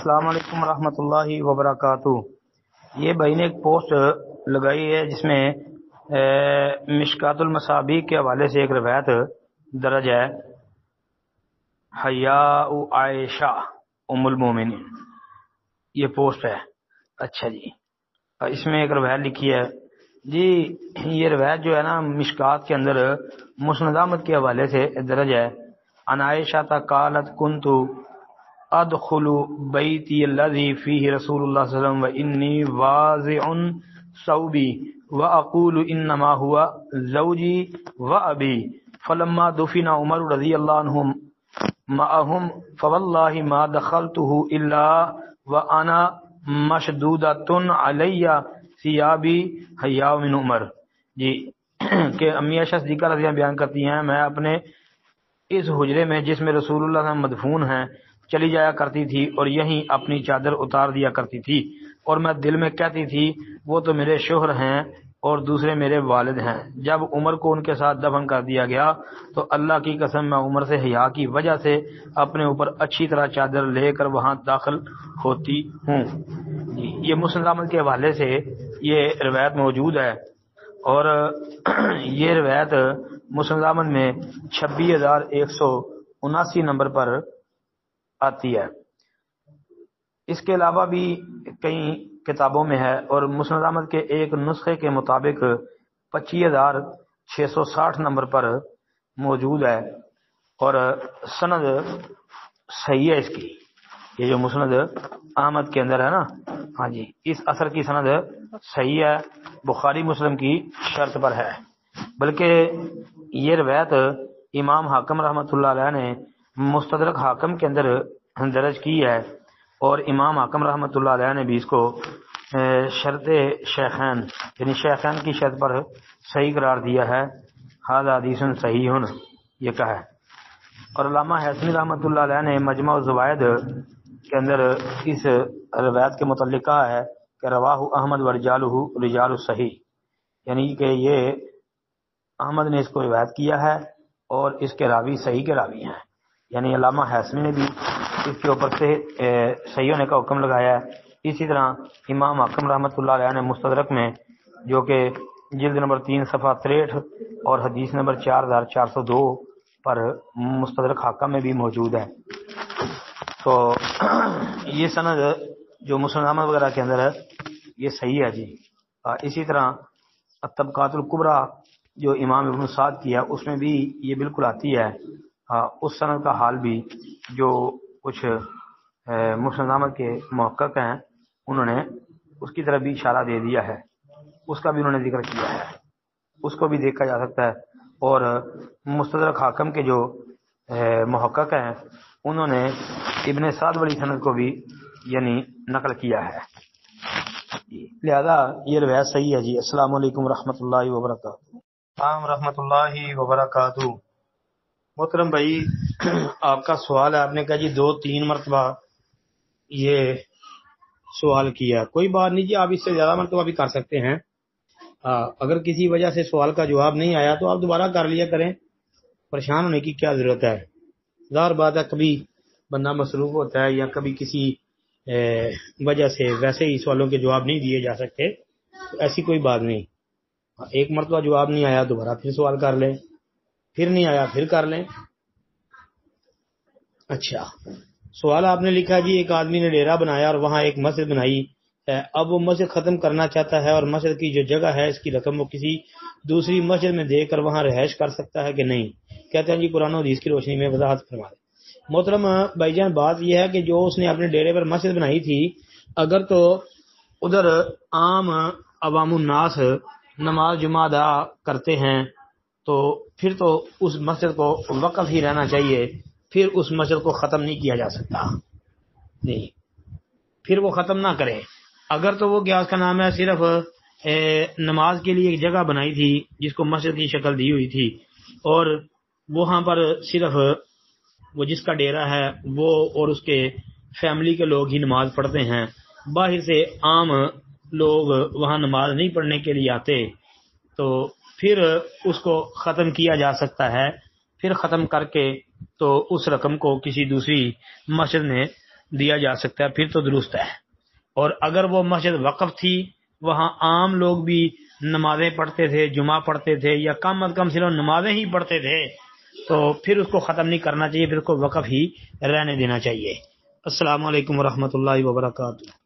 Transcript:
السلام علیکم ورحمۃ اللہ وبرکاتہ۔ یہ بھائی نے ایک پوسٹ لگائی ہے جس میں مشکات المصابیح کے حوالے سے ایک روایت درج ہے، حیاء عائشہ ام المومنین، یہ پوسٹ ہے۔ اچھا جی، اس میں ایک روایت لکھی ہے جی، یہ روایت جو ہے نا مشکات کے اندر مسند احمد کے حوالے سے درج ہے۔ عن عائشہ قالت کنت ادخل بیتی الذی فیہ رسول اللہ صلی اللہ علیہ وسلم وانی واضع ثوبی واقول انما هو زوجی وابی فلما دفن عمر رضی اللہ عنہ معهم فواللہ ما دخلته الا وانا مشدودۃ علی ثیابی حیاء من عمر۔ جی کہ امی عائشہ صدیقہ رضی اللہ بیان کرتی ہیں، میں اپنے اس حجرے میں جس میں رسول اللہ صلی اللہ علیہ وسلم مدفون ہیں چلی جایا کرتی تھی اور یہیں اپنی چادر اتار دیا کرتی تھی، اور میں دل میں کہتی تھی وہ تو میرے شوہر ہیں اور دوسرے میرے والد ہیں۔ جب عمر کو ان کے ساتھ دفن کر دیا گیا تو اللہ کی قسم میں عمر سے حیا کی وجہ سے اپنے اوپر اچھی طرح چادر لے کر وہاں داخل ہوتی ہوں۔ جی یہ مسند احمد کے حوالے سے یہ روایت موجود ہے، اور یہ روایت مسند احمد میں 26,179 نمبر پر آتی ہے۔ اس کے علاوہ بھی کئی کتابوں میں ہے، اور مسند احمد کے ایک نسخے کے مطابق 25,660 نمبر پر موجود ہے، اور سند صحیح ہے اس کی۔ یہ جو مسند احمد کے اندر ہے نا، ہاں جی، اس اثر کی سند صحیح ہے، بخاری مسلم کی شرط پر ہے۔ بلکہ یہ روایت امام حاکم رحمۃ اللہ علیہ نے مستدرک حاکم کے اندر درج کی ہے، اور امام حاکم رحمۃ اللہ علیہ نے بھی اس کو شرط شیخین یعنی شیخین کی شرط پر صحیح قرار دیا ہے۔ ھذا حدیث صحیح یہ کہا ہے۔ اور علامہ حسنی رحمۃ اللہ علیہ نے مجمع الزوائد کے اندر اس روایت کے متعلق کہا ہے کہ رواہ احمد ورجالہ رجال الصحیح، یعنی کہ یہ احمد نے اس کو روایت کیا ہے اور اس کے راوی صحیح کے راوی ہیں، یعنی علامہ حسنی نے بھی اس کے اوپر سے صحیح ہونے کا حکم لگایا ہے۔ اسی طرح امام حاکم رحمۃ اللہ علیہ نے مستدرک میں، جو کہ جلد نمبر 3 صفحہ 63 اور حدیث نمبر 4402 پر مستدرک حاکم میں بھی موجود ہے۔ تو یہ سند جو مسند احمد وغیرہ کے اندر ہے یہ صحیح ہے جی۔ اسی طرح الطبقات الکبریٰ جو امام ابن سعد کی ہے اس میں بھی یہ بالکل آتی ہے۔ اس سند کا حال بھی جو کچھ مسند احمد کے محقق ہیں انہوں نے اس کی طرف بھی اشارہ دے دیا ہے، اس کا بھی انہوں نے ذکر کیا ہے، اس کو بھی دیکھا جا سکتا ہے۔ اور مستدرک حاکم کے جو محقق ہیں انہوں نے ابن سعد والی سند کو بھی یعنی نقل کیا ہے، لہذا یہ روایت صحیح ہے جی۔ السلام علیکم ورحمۃ اللہ وبرکاتہ۔ السلام ورحمۃ اللہ وبرکاتہ۔ محترم بھائی، آپ کا سوال ہے، آپ نے کہا جی 2-3 مرتبہ یہ سوال کیا، کوئی بات نہیں جی، آپ اس سے زیادہ مرتبہ بھی کر سکتے ہیں۔ اگر کسی وجہ سے سوال کا جواب نہیں آیا تو آپ دوبارہ کر لیا کریں، پریشان ہونے کی کیا ضرورت ہے۔ ظاہر بات ہے کبھی بندہ مصروف ہوتا ہے یا کبھی کسی وجہ سے ویسے ہی سوالوں کے جواب نہیں دیے جا سکتے، تو ایسی کوئی بات نہیں۔ ایک مرتبہ جواب نہیں آیا دوبارہ پھر سوال کر لیں، پھر نہیں آیا پھر کر لیں۔ اچھا، سوال آپ نے لکھا جی ایک آدمی نے ڈیرا بنایا اور وہاں ایک مسجد بنائی ہے، اب وہ مسجد ختم کرنا چاہتا ہے اور مسجد کی جو جگہ ہے اس کی رقم وہ کسی دوسری مسجد میں دے کر وہاں رہائش کر سکتا ہے کہ نہیں؟ کہتے ہیں جی قرآن و حدیث کی روشنی میں وضاحت فرما دیں۔ محترم بھائی جان، بات یہ ہے کہ جو اس نے اپنے ڈیرے پر مسجد بنائی تھی، اگر تو ادھر عام عوام الناس نماز جمعہ ادا کرتے ہیں تو پھر تو اس مسجد کو وقف ہی رہنا چاہیے، پھر اس مسجد کو ختم نہیں کیا جا سکتا، نہیں، پھر وہ ختم نہ کرے۔ اگر تو وہ کیا اس کا نام ہے صرف نماز کے لیے ایک جگہ بنائی تھی جس کو مسجد کی شکل دی ہوئی تھی، اور وہاں پر صرف وہ جس کا ڈیرا ہے وہ اور اس کے فیملی کے لوگ ہی نماز پڑھتے ہیں، باہر سے عام لوگ وہاں نماز نہیں پڑھنے کے لیے آتے، تو پھر اس کو ختم کیا جا سکتا ہے۔ پھر ختم کر کے تو اس رقم کو کسی دوسری مسجد میں دیا جا سکتا ہے پھر تو درست ہے. اور اگر وہ مسجد وقف تھی، وہاں عام لوگ بھی نمازیں پڑھتے تھے، جمعہ پڑھتے تھے، یا کم از کم صرف نمازیں ہی پڑھتے تھے، تو پھر اس کو ختم نہیں کرنا چاہیے، پھر اس کو وقف ہی رہنے دینا چاہیے. السلام علیکم ورحمۃ اللہ وبرکاتہ.